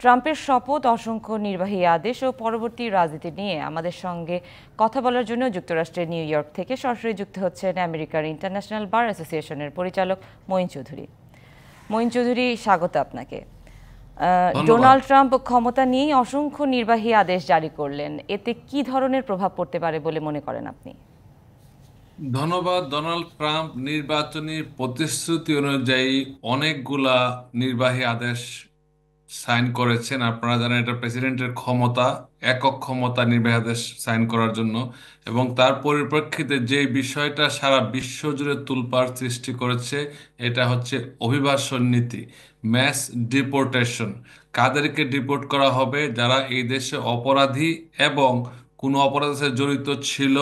ট্রাম্পের শপথ, অসংখ্য নির্বাহী আদেশ ও পরবর্তী রাজনীতি নিয়ে আমাদের সঙ্গে কথা বলার জন্য যুক্তরাষ্ট্রের নিউ ইয়র্ক থেকে সরাসরি যুক্ত হচ্ছেন আমেরিকার ইন্টারন্যাশনাল বার অ্যাসোসিয়েশনের পরিচালক মঈন চৌধুরী। মঈন চৌধুরী, স্বাগত আপনাকে। ধন্যবাদ। ডোনাল্ড ট্রাম্প ক্ষমতা নিয়েই অসংখ্য নির্বাহী আদেশ জারি করলেন, এতে কি ধরনের প্রভাব পড়তে পারে বলে মনে করেন আপনি? ধন্যবাদ। ডোনাল্ড ট্রাম্প নির্বাচনী প্রতিশ্রুতি অনুযায়ী অনেকগুলা নির্বাহী আদেশ সাইন করেছেন। আপনারা জানেন এটা প্রেসিডেন্টের ক্ষমতা, একক ক্ষমতা নির্বাহী আদেশ সাইন করার জন্য। এবং তার পরিপ্রেক্ষিতে যে বিষয়টা সারা বিশ্ব জুড়ে তোলপাড় সৃষ্টি করেছে, এটা হচ্ছে অভিবাসন নীতি, ম্যাস ডিপোর্টেশন। কাদেরকে ডিপোর্ট করা হবে? যারা এই দেশে অপরাধী এবং কোনো অপরাধের সাথে জড়িত ছিল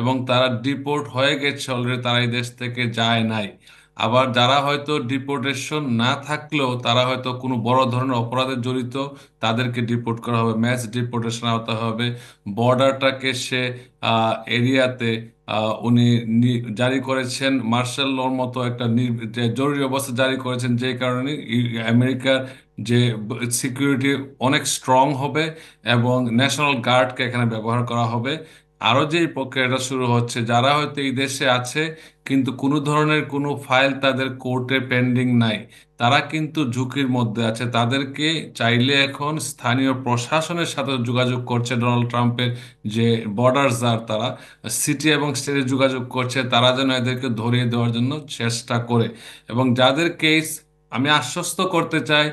এবং তারা ডিপোর্ট হয়ে গেছে অলরেডি, তারা এই দেশ থেকে যায় নাই। আবার যারা হয়তো ডিপোর্টেশন না থাকলেও তারা হয়তো কোনো বড় ধরনের অপরাধে জড়িত, তাদেরকে ডিপোর্ট করা হবে, ম্যাস ডিপোর্টেশন আওতা হবে। বর্ডারটাকে সে এরিয়াতে উনি জারি করেছেন মার্শাল লর মতো একটা যে জরুরি অবস্থা জারি করেছেন, যে কারণে আমেরিকার যে সিকিউরিটি অনেক স্ট্রং হবে এবং ন্যাশনাল গার্ডকে এখানে ব্যবহার করা হবে। আরো যে এই প্রক্রিয়াটা শুরু হচ্ছে, যারা হয়তো এই দেশে আছে কিন্তু কোনো ধরনের কোনো ফাইল তাদের কোর্টে পেন্ডিং নাই, তারা কিন্তু ঝুঁকির মধ্যে আছে। তাদেরকে চাইলে এখন স্থানীয় প্রশাসনের সাথে যোগাযোগ করছে ডোনাল্ড ট্রাম্পের যে বর্ডার যার, তারা সিটি এবং স্টেটে যোগাযোগ করছে, তারা যেন এদেরকে ধরিয়ে দেওয়ার জন্য চেষ্টা করে। এবং যাদের কেস, আমি আশ্বস্ত করতে চাই,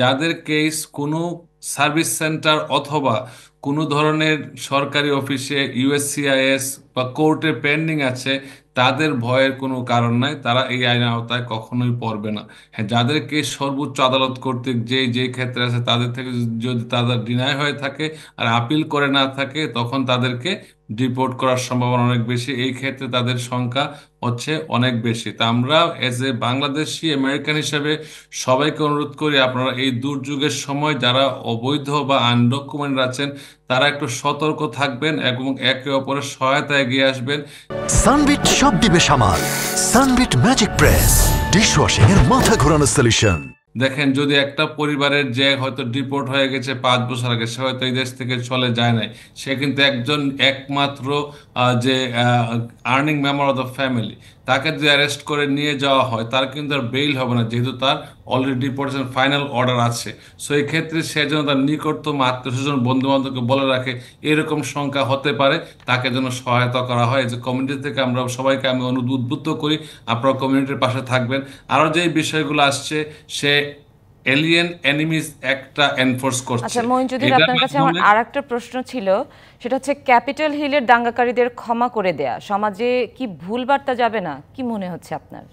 যাদের কেস কোনো সার্ভিস সেন্টার অথবা কোনো ধরনের সরকারি অফিসে, ইউএসসিআইএস বা কোর্টে পেন্ডিং আছে, তাদের ভয়ের কোনো কারণ নাই, তারা এই আইনের আওতায় কখনোই পড়বে না। হ্যাঁ, যাদেরকে সর্বোচ্চ আদালত কর্তৃক যে যে ক্ষেত্রে আছে তাদের থেকে যদি তাদের ডিনাই হয়ে থাকে আর আপিল করে না থাকে, তখন তাদেরকে ডিপোর্ট করার সম্ভাবনা অনেক বেশি। এই ক্ষেত্রে তাদের সংখ্যা হচ্ছে অনেক বেশি। তা আমরা এজ এ বাংলাদেশি আমেরিকান হিসেবে সবাইকে অনুরোধ করি, আপনারা এই দুর্যোগের সময় যারা অবৈধ বা আনডকুমেন্ট আছেন, তারা একটু সতর্ক থাকবেন এবং একে অপরের সহায়তায় এগিয়ে আসবেন। সানবিট সব দিবে সামাল। সানবিট ম্যাজিক প্রেস ডিশওয়াশিং এর মাথা ঘোরানো সলিউশন। দেখেন, যদি একটা পরিবারের যে হয়তো ডিপোর্ট হয়ে গেছে 5 বছর আগে, সে হয়তো এই দেশ থেকে চলে যায় নাই, সে কিন্তু একজন একমাত্র যে earning member of the family, তাকে যদি অ্যারেস্ট করে নিয়ে যাওয়া হয়, তার কিন্তু আর বেইল হবে না, যেহেতু তার অলরেডি ডিপোর্টেশন ফাইনাল অর্ডার আছে। সো এই ক্ষেত্রে সে যেন তার নিকটতম আত্মীয় স্বজন, বন্ধু বান্ধবকে বলে রাখে এরকম সংখ্যা হতে পারে, তাকে যেন সহায়তা করা হয়। যে কমিউনিটি থেকে আমরা সবাইকে আমি উদ্বুদ্ধ করি, আপনারা কমিউনিটির পাশে থাকবেন। আরও যে বিষয়গুলো আসছে, সে এলিয়েন এনিমিস একটা এনফোর্স করছে। আচ্ছা মঈন চৌধুরী, এটার আপনার কাছে আমার মাধ্যমে আর একটা প্রশ্ন ছিল। সেটা হচ্ছে ক্যাপিটাল হিলের দাঙ্গাকারীদের ক্ষমা করে দেয়া সমাজে কি ভুল বার্তা যাবে না? কি মনে হচ্ছে আপনার?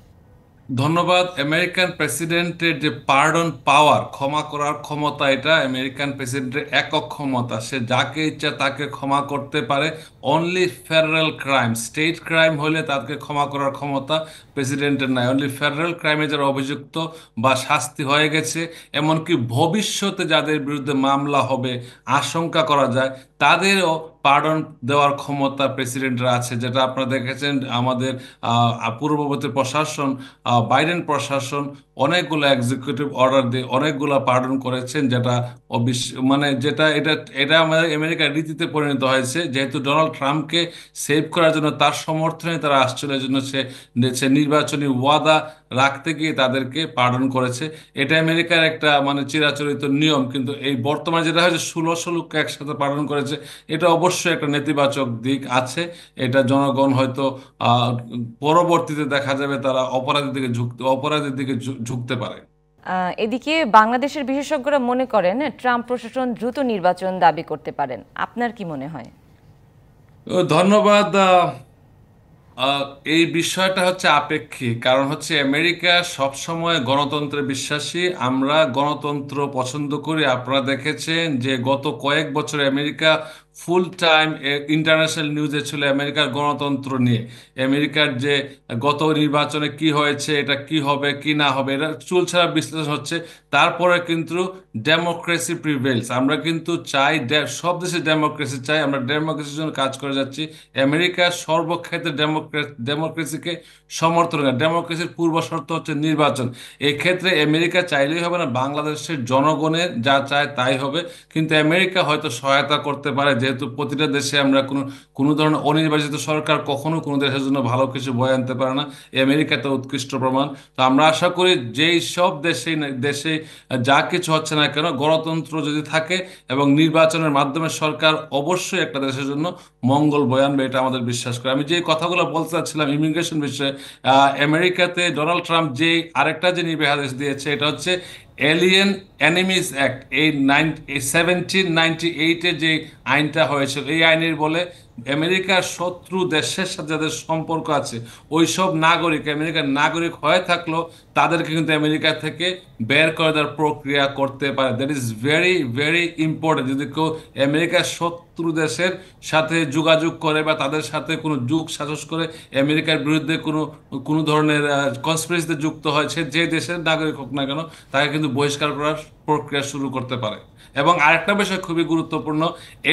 ধন্যবাদ। আমেরিকান প্রেসিডেন্টের যে পার্ডন পাওয়ার, ক্ষমা করার ক্ষমতা, এটা আমেরিকান প্রেসিডেন্টের একক ক্ষমতা। সে যাকে ইচ্ছা তাকে ক্ষমা করতে পারে। Only federal crime, state crime হলে তাকে ক্ষমা করার ক্ষমতা প্রেসিডেন্টের নাই। অনলি ফেডারেল ক্রাইমে যারা অভিযুক্ত বা শাস্তি হয়ে গেছে, এমনকি ভবিষ্যতে যাদের বিরুদ্ধে মামলা হবে আশঙ্কা করা যায়, তাদেরও পার্ডন দেওয়ার ক্ষমতা প্রেসিডেন্টের আছে। যেটা আপনারা দেখেছেন আমাদের পূর্ববর্তী প্রশাসন, বাইডেন প্রশাসন অনেকগুলো এক্সিকিউটিভ অর্ডার দিয়ে অনেকগুলো পার্ডন করেছেন, যেটা মানে যেটা এটা এটা আমাদের আমেরিকার রীতিতে পরিণত হয়েছে। যেহেতু ডোনাল্ড ট্রাম্পকে সেভ করার জন্য, তার সমর্থনে তারা আসছিল, এই জন্য সে নির্বাচনী ওয়াদা রাখতে গিয়ে তাদেরকে পার্ডন করেছে। এটা আমেরিকার একটা মানে চিরাচরিত নিয়ম। কিন্তু এই বর্তমানে যেটা হয়েছে, 16 লোককে একসাথে পালন করেছে, এটা অবশ্যই একটা নেতিবাচক দিক আছে। এটা জনগণ হয়তো আহ, পরবর্তীতে দেখা যাবে তারা অপরাধের দিকে ঝুঁকতে পারে। এদিকে বাংলাদেশের বিশেষজ্ঞরা মনে করেন ট্রাম্প প্রশাসন দ্রুত নির্বাচন দাবি করতে পারেন। আপনার কি মনে হয়? ধন্যবাদ। আহ, এই বিষয়টা হচ্ছে আপেক্ষিক, কারণ হচ্ছে আমেরিকা সবসময় গণতন্ত্রে বিশ্বাসী। আমরা গণতন্ত্র পছন্দ করি। আপনারা দেখেছেন যে গত কয়েক বছরে আমেরিকা ফুল টাইম ইন্টারন্যাশনাল নিউজে ছিল আমেরিকার গণতন্ত্র নিয়ে, আমেরিকার যে গত নির্বাচনে কি হয়েছে, এটা কি হবে কি না হবে, এটা চুলছাড়া বিশ্লেষণ হচ্ছে। তারপরে কিন্তু ডেমোক্রেসি প্রিভেলস, আমরা কিন্তু চাই সব দেশে ডেমোক্রেসি চাই, আমরা ডেমোক্রেসির জন্য কাজ করে যাচ্ছি। আমেরিকা সর্বক্ষেত্রে ডেমোক্রেসিকে সমর্থন করে। ডেমোক্রেসির পূর্ব শর্ত হচ্ছে নির্বাচন। এক্ষেত্রে আমেরিকা চাইলেই হবে না, বাংলাদেশের জনগণের যা চায় তাই হবে। কিন্তু আমেরিকা হয়তো সহায়তা করতে পারে, যেহেতু প্রতিটা দেশে আমরা কোনো কোনো ধরনের অনির্বাচিত সরকার কখনো কোনো দেশের জন্য ভালো কিছু বয়ে আনতে পারে না। আমেরিকা তো উৎকৃষ্ট প্রমাণ। তো আমরা আশা করি যেই সব দেশে যা কিছু হচ্ছে না কেন, গণতন্ত্র যদি থাকে এবং নির্বাচনের মাধ্যমে সরকার অবশ্যই একটা দেশের জন্য মঙ্গল বয়ে আনবে, এটা আমাদের বিশ্বাস করে। আমি যে কথাগুলো বলতে চাচ্ছিলাম ইমিগ্রেশন বিষয়ে, আমেরিকাতে ডোনাল্ড ট্রাম্প যে আরেকটা যে নির্বাহী আদেশ দিয়েছে, এটা হচ্ছে এলিয়েন এনিমিজ অ্যাক্ট। এই 1798-এ যে আইনটা হয়েছিল, এই আইনের বলে আমেরিকার শত্রু দেশের সাথে যাদের সম্পর্ক আছে, ওই সব নাগরিক আমেরিকার নাগরিক হয়ে থাকলেও তাদেরকে কিন্তু আমেরিকা থেকে বের করে দেওয়ার প্রক্রিয়া করতে পারে। That is very very important. যদি কেউ আমেরিকার শত্রু দেশের সাথে যোগাযোগ করে বা তাদের সাথে কোনো যুগ সাজস করে আমেরিকার বিরুদ্ধে কোনো কোনো ধরনের কনস্পিরেসিতে যুক্ত হয়, সে যে দেশের নাগরিক হোক না কেন, তাকে কিন্তু বহিষ্কার করার প্রক্রিয়া শুরু করতে পারে। এবং আরেকটা বিষয় খুবই গুরুত্বপূর্ণ,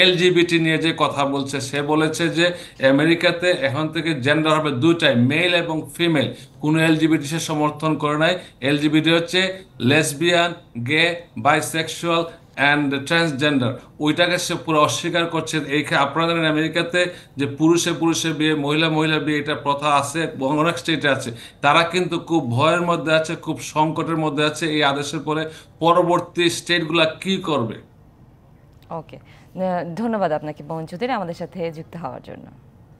এলজিবিটি নিয়ে যে কথা বলছে, সে বলেছে যে আমেরিকাতে এখন থেকে জেন্ডার হবে দুইটাই, মেল এবং ফিমেল। কোনো এলজিবিটি সে সমর্থন করে নাই। এলজিবিটি হচ্ছে lesbian, gay, bisexual and transgender. ওইটাকে সে পুরো অস্বীকার করছে। আপনারা জানেন আমেরিকাতে যে পুরুষে পুরুষে বিয়ে, মহিলা মহিলা বিয়ে, এটা প্রথা আছে, অনেক স্টেটে আছে। তারা কিন্তু খুব ভয়ের মধ্যে আছে, খুব সংকটের মধ্যে আছে এই আদেশের পরে পরবর্তী স্টেটগুলা কি করবে। ওকে, ধন্যবাদ আপনাকে মোহন চৌধুরী আমাদের সাথে যুক্ত হওয়ার জন্য।